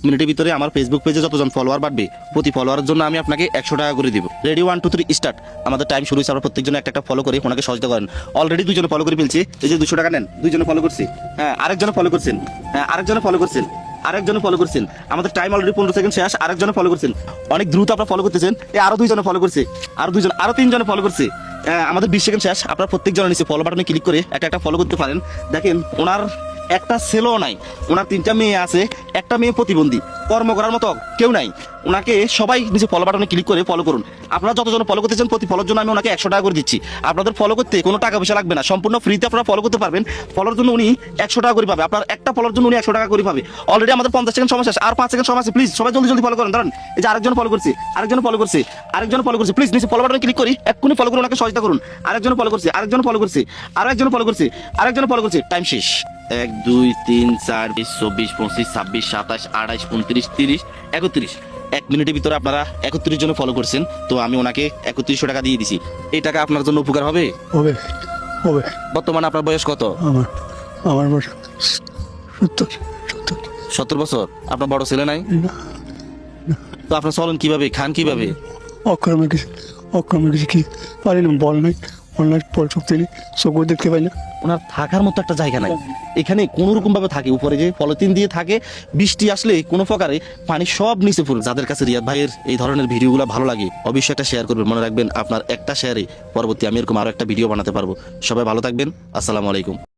মিনিটের ভিতরে আমার ফেসবুক পেজে যতজন ফলোয়ার বাড়বে প্রতি ফলোয়ারের জন্য আমি আপনাকে 100 টাকা করে দিব। Ready 1 2 3 start. আমাদের টাইম শুরু হয়েছে, আমরা প্রত্যেকজন একটা একটা ফলো করে ওনাকে সহযোগিতা করেন। অলরেডি দুইজনে ফলো করে ফেলছি, এই যে 200 টাকা নেন, দুইজনে ফলো করছি। হ্যাঁ আরেকজনে ফলো করছেন, হ্যাঁ আরেকজনে ফলো করছেন, আরেকজনে ফলো করছেন। আমাদের টাইম অলরেডি 15 সেকেন্ড শেষ, আরেকজনে ফলো করছেন। অনেক দ্রুত আপনারা ফলো করতেছেন। এই আরো দুইজনে ফলো করছে, আরো দুইজন, আরো তিনজনে ফলো করছে। আমাদের 20 সেকেন্ড শেষ। আপনারা প্রত্যেকজনের নিচে ফলো বাটনে ক্লিক করে একটা একটা ফলো করতে পারেন। দেখেন ওনার একটা ছেলেও নাই, ওনার 3টা মেয়ে আছে, একটা মেয়ে প্রতিবন্ধী, কর্ম করার মতো কেউ নাই। ওনাকে সবাই নিচে ফলো বাটনে ক্লিক করে ফলো করুন। আপনারা যতজন ফলো করতেছেন প্রতি ফলোর জন্য আমি ওনাকে 100 টাকা করে দিচ্ছি। আপনাদের ফলো করতে কোনো টাকা পয়সা লাগবে না, সম্পূর্ণ ফ্রিতে আপনারা ফলো করতে পারবেন। ফলোর জন্য উনি 100 টাকা করে পাবে, আপনার একটা ফলোর জন্য উনি 100 টাকা করে পাবে। অলরেডি আমাদের 50 সেকেন্ড সময় শেষ, আর 5 সেকেন্ড সময় আছে। প্লিজ সবাই জলদি জলদি ফলো করেন। ধরেন এই যে আরেকজন ফলো করছে, আরেকজন ফলো করছে, আরেকজন ফলো করছে। প্লিজ নিচে ফলো বাটনে ক্লিক করি এক্ষুনি ফলো করুন, ওনাকে সহায়তা করুন। আরেকজন ফলো করছে, আরেকজন ফলো করছে, আরেকজন ফলো করছে, আরেকজন ফলো করছে। টাইম শেষ। 1 2 3 4 20 24 25 26 27 28 29 30 31। 1 মিনিটের ভিতরে আপনারা 31 জনে ফলো করছেন, তো আমি ওনাকে 3100 টাকা দিয়ে দিছি। এই টাকা আপনার জন্য উপকার হবে। হবে হবে। বর্তমানে আপনার বয়স কত? আমার আমার বয়স 70 70 বছর। আপনার বড় ছেলে নাই? না, তো আপনার চলন কিভাবে, খান কিভাবে? অক্রমে কিছু কি পারি না, বল নাই, অনলাইন বল শক্তি নেই, চোখও দেখতে পাই না। ওনার থাকার মতো একটা জায়গা নাই এখানে, কোনো রকম ভাবে থাকে উপরে যে পলিথিন দিয়ে থাকে। বৃষ্টি আসলে কোনো প্রকারে পানি সব নিচে পড়ে। যাদের কাছে রিয়াদ ভাইয়ের এই ধরনের ভিডিওগুলো ভালো লাগে অবশ্যই একটা শেয়ার করবেন। মনে রাখবেন আপনার একটা শেয়ারে পরবর্তী আমি এরকম আরো একটা ভিডিও বানাতে পারবো। সবাই ভালো থাকবেন, আসসালামু আলাইকুম।